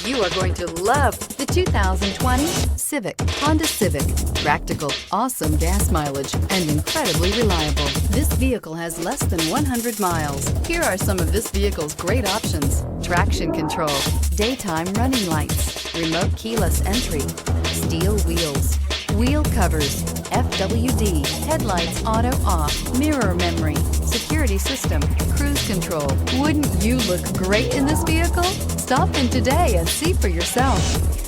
You are going to love the 2020 Civic, Honda Civic. Practical, awesome gas mileage, and incredibly reliable. This vehicle has less than 100 miles. Here are some of this vehicle's great options: traction control, daytime running lights, remote keyless entry, steel wheels, wheel covers, FWD, headlights auto off, mirror memory, security system, cruise control. Wouldn't you look great in this vehicle? Stop in today and see for yourself.